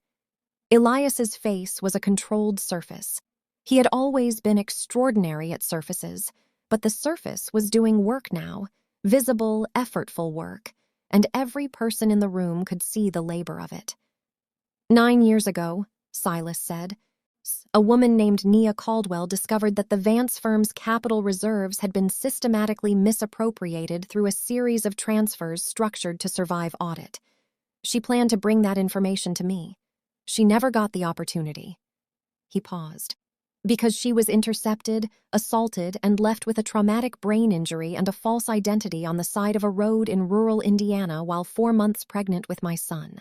Speaker 1: Elias's face was a controlled surface. He had always been extraordinary at surfaces, but the surface was doing work now, visible, effortful work, and every person in the room could see the labor of it. 9 years ago, Silas said, a woman named Nia Caldwell discovered that the Vance firm's capital reserves had been systematically misappropriated through a series of transfers structured to survive audit. She planned to bring that information to me. She never got the opportunity. He paused. Because she was intercepted, assaulted, and left with a traumatic brain injury and a false identity on the side of a road in rural Indiana while 4 months pregnant with my son.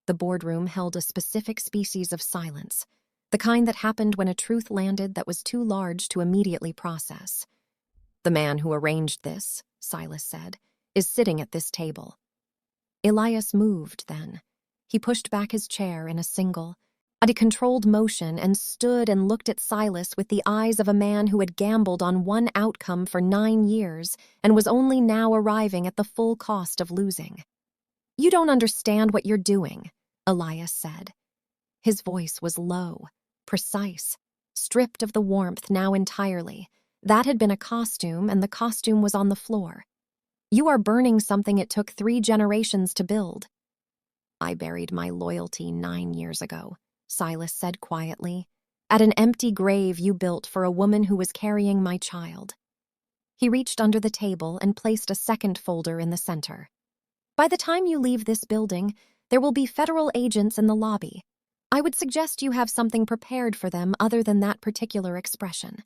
Speaker 1: The boardroom held a specific species of silence, the kind that happened when a truth landed that was too large to immediately process. The man who arranged this, Silas said, is sitting at this table. Elias moved then. He pushed back his chair in a controlled motion and stood and looked at Silas with the eyes of a man who had gambled on one outcome for 9 years and was only now arriving at the full cost of losing. You don't understand what you're doing, Elias said. His voice was low, precise, stripped of the warmth now entirely. That had been a costume, and the costume was on the floor. You are burning something it took 3 generations to build. I buried my loyalty 9 years ago, Silas said quietly, at an empty grave you built for a woman who was carrying my child. He reached under the table and placed a second folder in the center. By the time you leave this building, there will be federal agents in the lobby. I would suggest you have something prepared for them other than that particular expression.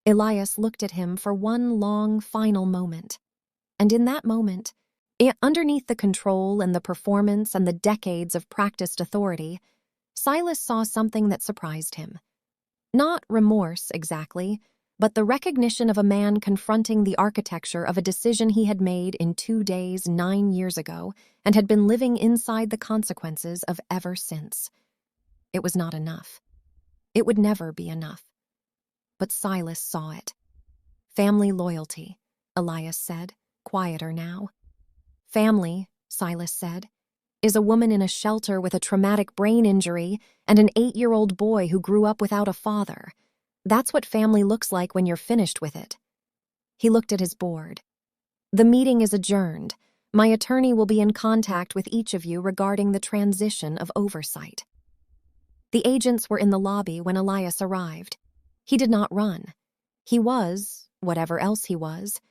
Speaker 1: Elias looked at him for one long, final moment. And in that moment, underneath the control and the performance and the decades of practiced authority, Silas saw something that surprised him. Not remorse, exactly, but the recognition of a man confronting the architecture of a decision he had made in 2 days 9 years ago and had been living inside the consequences of ever since. It was not enough. It would never be enough. But Silas saw it. Family loyalty, Elias said, quieter now. Family, Silas said, is a woman in a shelter with a traumatic brain injury and an 8-year-old boy who grew up without a father. That's what family looks like when you're finished with it. He looked at his board. The meeting is adjourned. My attorney will be in contact with each of you regarding the transition of oversight. The agents were in the lobby when Elias arrived. He did not run. He was, whatever else he was,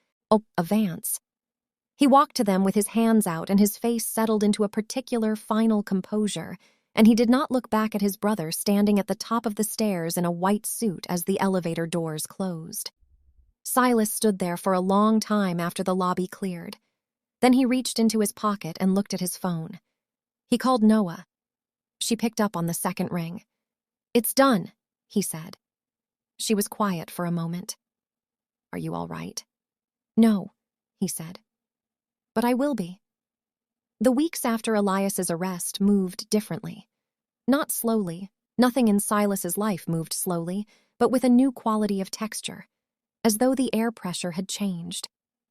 Speaker 1: a Vance. He walked to them with his hands out and his face settled into a particular final composure, and he did not look back at his brother standing at the top of the stairs in a white suit as the elevator doors closed. Silas stood there for a long time after the lobby cleared. Then he reached into his pocket and looked at his phone. He called Noah. She picked up on the second ring. "It's done," he said. She was quiet for a moment. "Are you all right?" "No," he said. "But I will be." The weeks after Elias's arrest moved differently. Not slowly. Nothing in Silas's life moved slowly, but with a new quality of texture. As though the air pressure had changed.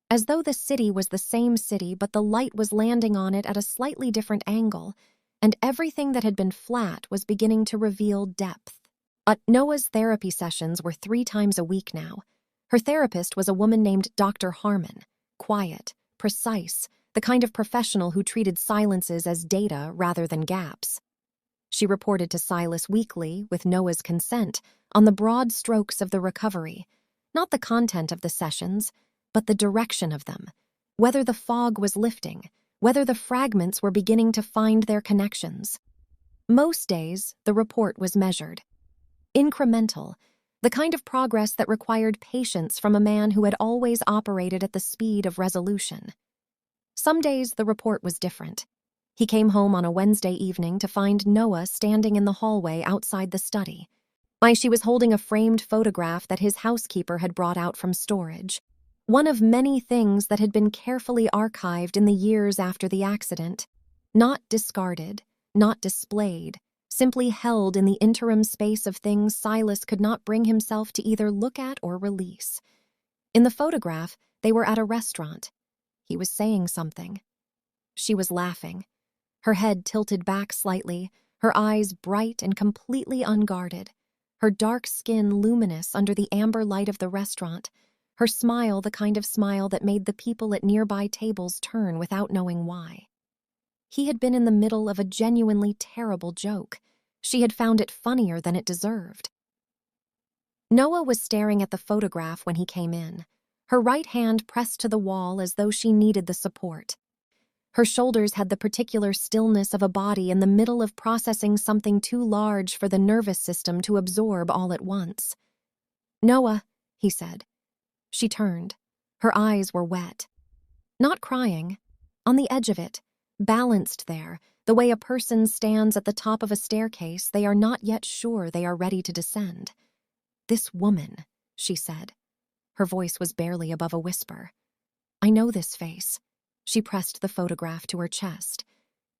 Speaker 1: As though the city was the same city, but the light was landing on it at a slightly different angle, and everything that had been flat was beginning to reveal depth. Noah's therapy sessions were 3 times a week now. Her therapist was a woman named Dr. Harmon, quiet, precise, the kind of professional who treated silences as data rather than gaps. She reported to Silas weekly, with Noah's consent, on the broad strokes of the recovery, not the content of the sessions, but the direction of them, whether the fog was lifting, whether the fragments were beginning to find their connections. Most days, the report was measured. Incremental, the kind of progress that required patience from a man who had always operated at the speed of resolution. Some days, the report was different. He came home on a Wednesday evening to find Noah standing in the hallway outside the study. She was holding a framed photograph that his housekeeper had brought out from storage. One of many things that had been carefully archived in the years after the accident. Not discarded, not displayed, simply held in the interim space of things Silas could not bring himself to either look at or release. In the photograph, they were at a restaurant. He was saying something. She was laughing. Her head tilted back slightly, her eyes bright and completely unguarded. Her dark skin luminous under the amber light of the restaurant, her smile the kind of smile that made the people at nearby tables turn without knowing why. He had been in the middle of a genuinely terrible joke. She had found it funnier than it deserved. Noah was staring at the photograph when he came in, her right hand pressed to the wall as though she needed the support. Her shoulders had the particular stillness of a body in the middle of processing something too large for the nervous system to absorb all at once. "Noah," he said. She turned. Her eyes were wet. Not crying. On the edge of it, balanced there, the way a person stands at the top of a staircase they are not yet sure they are ready to descend. "This woman," she said. Her voice was barely above a whisper. "I know this face." She pressed the photograph to her chest.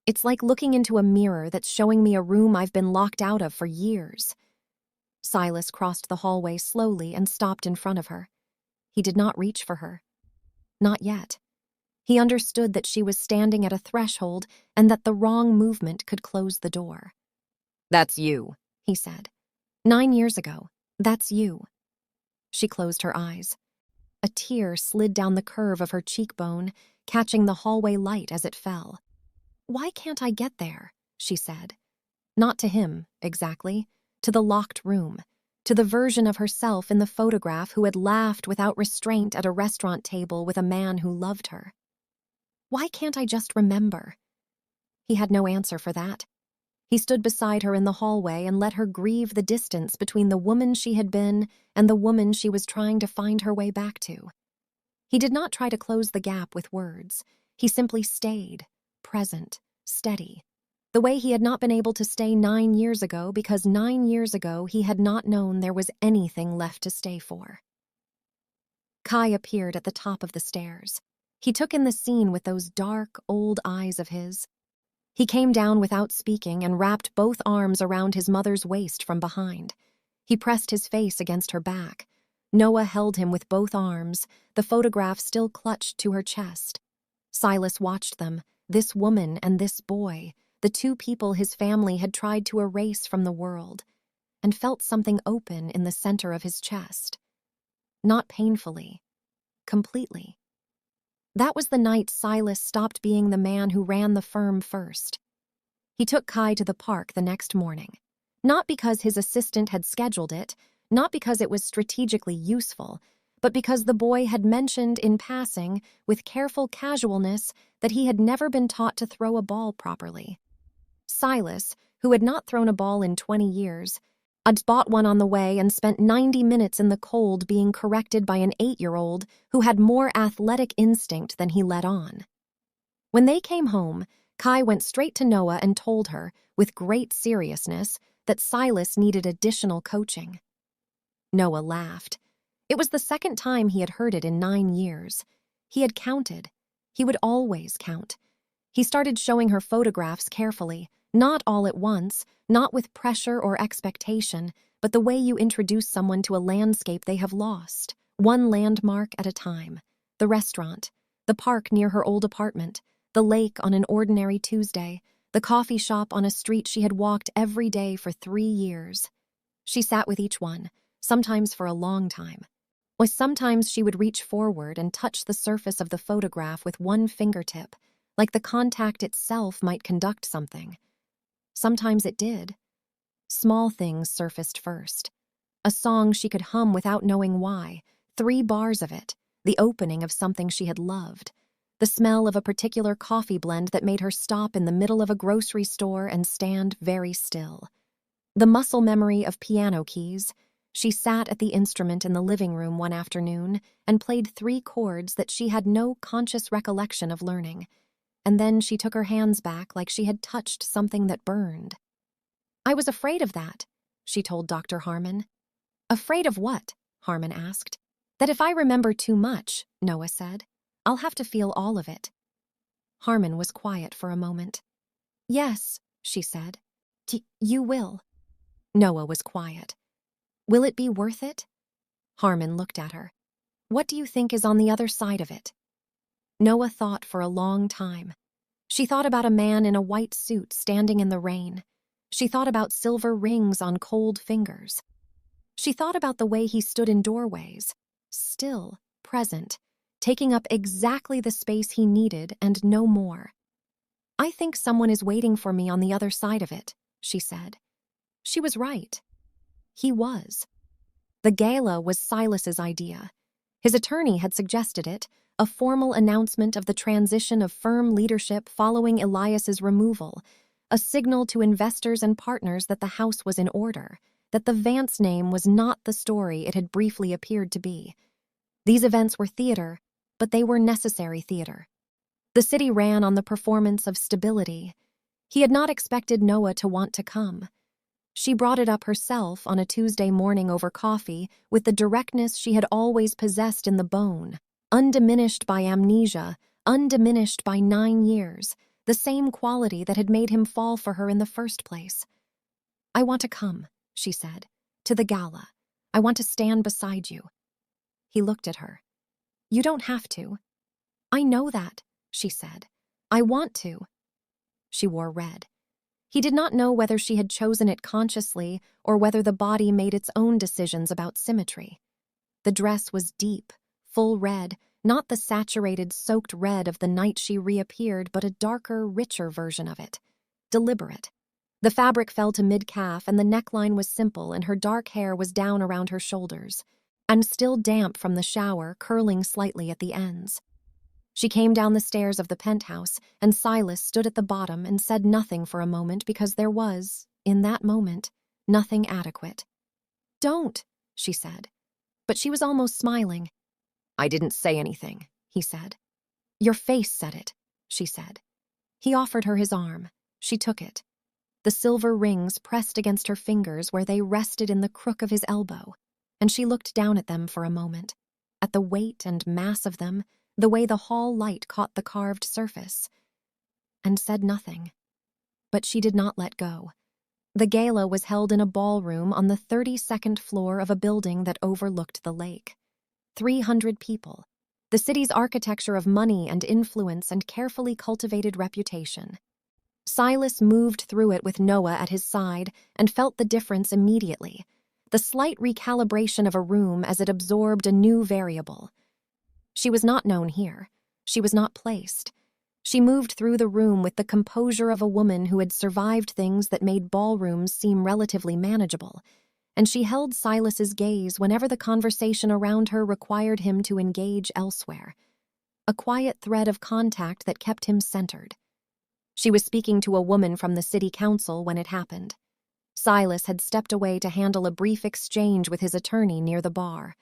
Speaker 1: "It's like looking into a mirror that's showing me a room I've been locked out of for years." Silas crossed the hallway slowly and stopped in front of her. He did not reach for her. Not yet. He understood that she was standing at a threshold and that the wrong movement could close the door. "That's you," he said. 9 years ago. That's you." She closed her eyes. A tear slid down the curve of her cheekbone, catching the hallway light as it fell. "Why can't I get there?" she said. Not to him, exactly. To the locked room. To the version of herself in the photograph who had laughed without restraint at a restaurant table with a man who loved her. "Why can't I just remember?" He had no answer for that. He stood beside her in the hallway and let her grieve the distance between the woman she had been and the woman she was trying to find her way back to. He did not try to close the gap with words. He simply stayed, present, steady, the way he had not been able to stay 9 years ago because 9 years ago he had not known there was anything left to stay for. Kai appeared at the top of the stairs. He took in the scene with those dark, old eyes of his. He came down without speaking and wrapped both arms around his mother's waist from behind. He pressed his face against her back. Noah held him with both arms, the photograph still clutched to her chest. Silas watched them, this woman and this boy, the two people his family had tried to erase from the world, and felt something open in the center of his chest. Not painfully, completely. That was the night Silas stopped being the man who ran the firm first. He took Kai to the park the next morning. Not because his assistant had scheduled it, not because it was strategically useful, but because the boy had mentioned in passing, with careful casualness, that he had never been taught to throw a ball properly. Silas, who had not thrown a ball in 20 years, had bought one on the way and spent 90 minutes in the cold being corrected by an 8-year-old who had more athletic instinct than he let on. When they came home, Kai went straight to Noah and told her, with great seriousness, that Silas needed additional coaching. Noah laughed. It was the second time he had heard it in 9 years. He had counted. He would always count. He started showing her photographs carefully, not all at once, not with pressure or expectation, but the way you introduce someone to a landscape they have lost, one landmark at a time. The restaurant, the park near her old apartment, the lake on an ordinary Tuesday, the coffee shop on a street she had walked every day for 3 years. She sat with each one, sometimes for a long time. Or sometimes she would reach forward and touch the surface of the photograph with one fingertip, like the contact itself might conduct something. Sometimes it did. Small things surfaced first. A song she could hum without knowing why, 3 bars of it, the opening of something she had loved, the smell of a particular coffee blend that made her stop in the middle of a grocery store and stand very still. The muscle memory of piano keys. She sat at the instrument in the living room one afternoon and played 3 chords that she had no conscious recollection of learning. And then she took her hands back like she had touched something that burned. "I was afraid of that," she told Dr. Harmon. "Afraid of what?" Harmon asked. "That if I remember too much," Noah said, "I'll have to feel all of it." Harmon was quiet for a moment. "Yes," she said. You will." Noah was quiet. "Will it be worth it?" Harmon looked at her. "What do you think is on the other side of it?" Noah thought for a long time. She thought about a man in a white suit standing in the rain. She thought about silver rings on cold fingers. She thought about the way he stood in doorways, still, present, taking up exactly the space he needed and no more. "I think someone is waiting for me on the other side of it," she said. She was right. He was. The gala was Silas's idea. His attorney had suggested it, a formal announcement of the transition of firm leadership following Elias's removal, a signal to investors and partners that the house was in order, that the Vance name was not the story it had briefly appeared to be. These events were theater, but they were necessary theater. The city ran on the performance of stability. He had not expected Noah to want to come. She brought it up herself on a Tuesday morning over coffee with the directness she had always possessed in the bone, undiminished by amnesia, undiminished by 9 years, the same quality that had made him fall for her in the first place. "I want to come," she said, "to the gala. I want to stand beside you." He looked at her. "You don't have to." "I know that," she said. "I want to." She wore red. He did not know whether she had chosen it consciously or whether the body made its own decisions about symmetry. The dress was deep, full red, not the saturated, soaked red of the night she reappeared, but a darker, richer version of it. Deliberate. The fabric fell to mid-calf and the neckline was simple and her dark hair was down around her shoulders, and still damp from the shower, curling slightly at the ends. She came down the stairs of the penthouse, and Silas stood at the bottom and said nothing for a moment because there was, in that moment, nothing adequate. "Don't," she said. But she was almost smiling. "I didn't say anything," he said. "Your face said it," she said. He offered her his arm. She took it. The silver rings pressed against her fingers where they rested in the crook of his elbow, and she looked down at them for a moment, at the weight and mass of them, the way the hall light caught the carved surface, and said nothing. But she did not let go. The gala was held in a ballroom on the 32nd floor of a building that overlooked the lake. 300 people, the city's architecture of money and influence and carefully cultivated reputation. Silas moved through it with Noah at his side and felt the difference immediately, the slight recalibration of a room as it absorbed a new variable. She was not known here. She was not placed. She moved through the room with the composure of a woman who had survived things that made ballrooms seem relatively manageable, and she held Silas's gaze whenever the conversation around her required him to engage elsewhere, a quiet thread of contact that kept him centered. She was speaking to a woman from the city council when it happened. Silas had stepped away to handle a brief exchange with his attorney near the bar.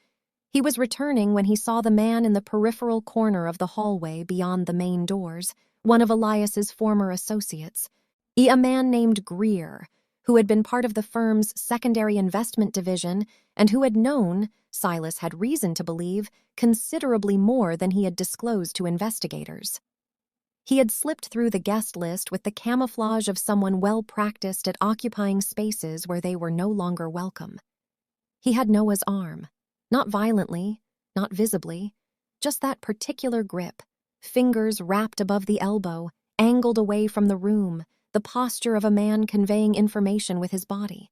Speaker 1: He was returning when he saw the man in the peripheral corner of the hallway beyond the main doors, one of Elias's former associates, a man named Greer, who had been part of the firm's secondary investment division and who had known, Silas had reason to believe, considerably more than he had disclosed to investigators. He had slipped through the guest list with the camouflage of someone well-practiced at occupying spaces where they were no longer welcome. He had Noah's arm, not violently, not visibly, just that particular grip, fingers wrapped above the elbow, angled away from the room, the posture of a man conveying information with his body.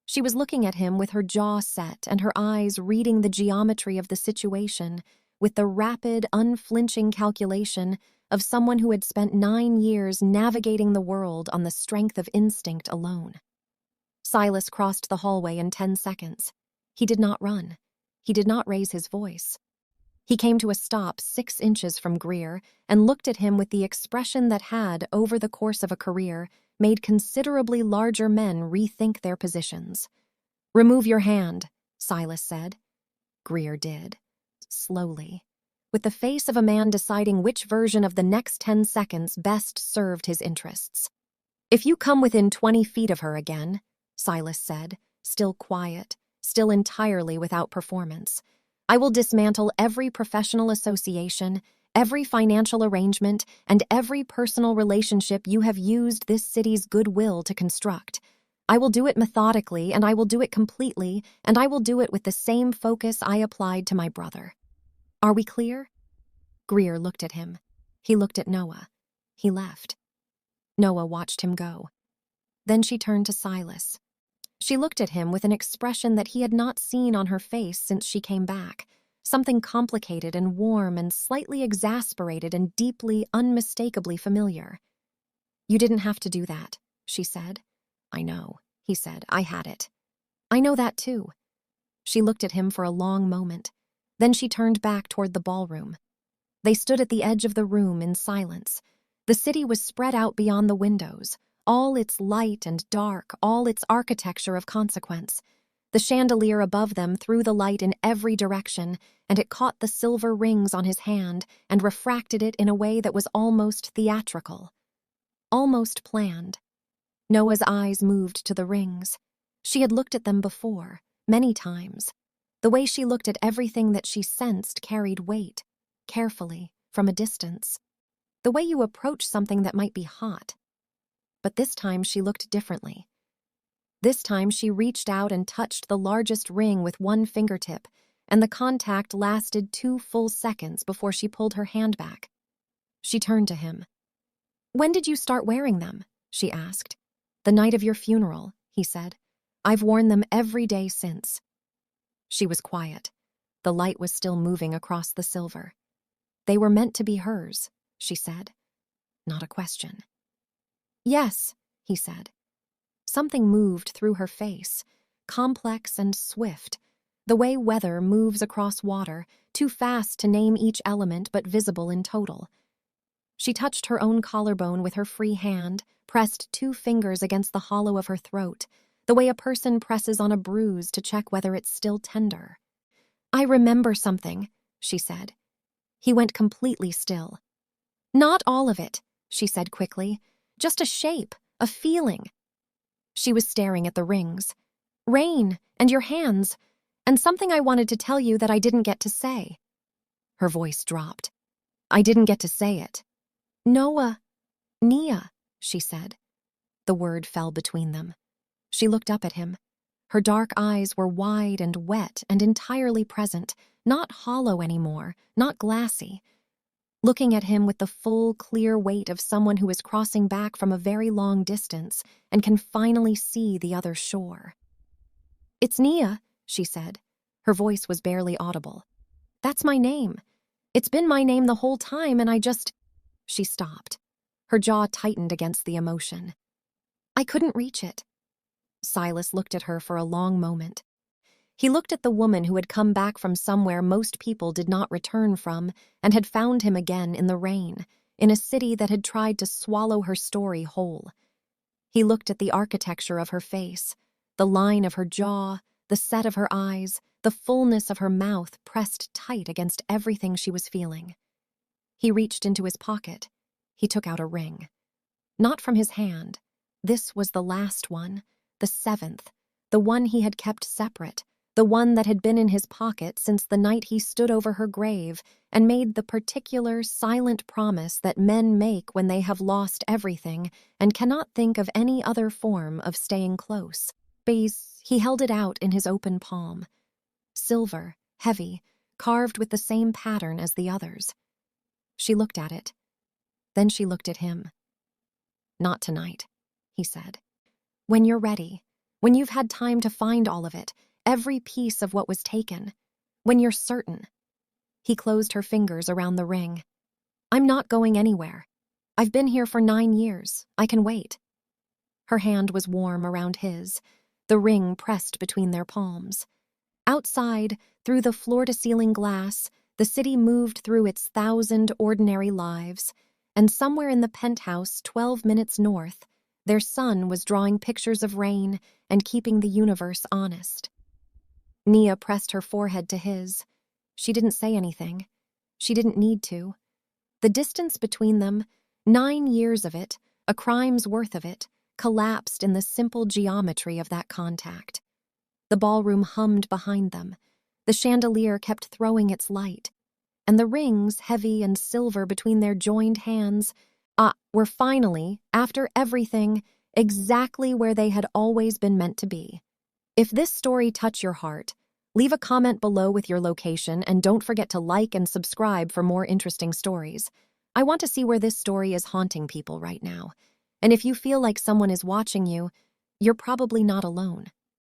Speaker 1: She was looking at him with her jaw set and her eyes reading the geometry of the situation with the rapid, unflinching calculation of someone who had spent 9 years navigating the world on the strength of instinct alone. Silas crossed the hallway in 10 seconds. He did not run. He did not raise his voice. He came to a stop 6 inches from Greer and looked at him with the expression that had, over the course of a career, made considerably larger men rethink their positions. "Remove your hand," Silas said. Greer did, slowly, with the face of a man deciding which version of the next 10 seconds best served his interests. "If you come within 20 feet of her again," Silas said, still quiet, still entirely without performance, "I will dismantle every professional association, every financial arrangement, and every personal relationship you have used this city's goodwill to construct. I will do it methodically, and I will do it completely, and I will do it with the same focus I applied to my brother. Are we clear?" Greer looked at him. He looked at Noah. He left. Noah watched him go. Then she turned to Silas. She looked at him with an expression that he had not seen on her face since she came back, something complicated and warm and slightly exasperated and deeply, unmistakably familiar. "You didn't have to do that," she said. "I know," he said. "I had it." "I know that too." She looked at him for a long moment. Then she turned back toward the ballroom. They stood at the edge of the room in silence. The city was spread out beyond the windows, all its light and dark, all its architecture of consequence. The chandelier above them threw the light in every direction, and it caught the silver rings on his hand and refracted it in a way that was almost theatrical, almost planned. Noah's eyes moved to the rings. She had looked at them before, many times. The way she looked at everything that she sensed carried weight, carefully, from a distance. The way you approach something that might be hot. But this time she looked differently. This time she reached out and touched the largest ring with one fingertip, and the contact lasted 2 full seconds before she pulled her hand back. She turned to him. "When did you start wearing them?" she asked. "The night of your funeral," he said. "I've worn them every day since." She was quiet. The light was still moving across the silver. "They were meant to be hers," she said. Not a question. "Yes," he said. Something moved through her face, complex and swift, the way weather moves across water, too fast to name each element but visible in total. She touched her own collarbone with her free hand, pressed 2 fingers against the hollow of her throat, the way a person presses on a bruise to check whether it's still tender. "I remember something," she said. He went completely still. "Not all of it," she said quickly. "Just a shape, a feeling." She was staring at the rings. "Rain, and your hands, and something I wanted to tell you that I didn't get to say." Her voice dropped. "I didn't get to say it." "Noah, Nia," she said. The word fell between them. She looked up at him. Her dark eyes were wide and wet and entirely present, not hollow anymore, not glassy. Looking at him with the full, clear weight of someone who is crossing back from a very long distance and can finally see the other shore. "It's Nia," she said. Her voice was barely audible. "That's my name. It's been my name the whole time, and I just—" She stopped. Her jaw tightened against the emotion. "I couldn't reach it." Silas looked at her for a long moment. He looked at the woman who had come back from somewhere most people did not return from and had found him again in the rain, in a city that had tried to swallow her story whole. He looked at the architecture of her face, the line of her jaw, the set of her eyes, the fullness of her mouth pressed tight against everything she was feeling. He reached into his pocket. He took out a ring. Not from his hand. This was the last one, the seventh, the one he had kept separate, the one that had been in his pocket since the night he stood over her grave and made the particular, silent promise that men make when they have lost everything and cannot think of any other form of staying close. He held it out in his open palm. Silver, heavy, carved with the same pattern as the others. She looked at it. Then she looked at him. "Not tonight," he said. "When you're ready, when you've had time to find all of it, every piece of what was taken, when you're certain." He closed her fingers around the ring. "I'm not going anywhere. I've been here for 9 years. I can wait." Her hand was warm around his, the ring pressed between their palms. Outside, through the floor-to-ceiling glass, the city moved through its 1,000 ordinary lives, and somewhere in the penthouse 12 minutes north, their sun was drawing pictures of rain and keeping the universe honest. Nia pressed her forehead to his. She didn't say anything. She didn't need to. The distance between them, 9 years of it, a crime's worth of it, collapsed in the simple geometry of that contact. The ballroom hummed behind them. The chandelier kept throwing its light. And the rings, heavy and silver between their joined hands, were finally, after everything, exactly where they had always been meant to be. If this story touched your heart, leave a comment below with your location and don't forget to like and subscribe for more interesting stories. I want to see where this story is haunting people right now. And if you feel like someone is watching you, you're probably not alone.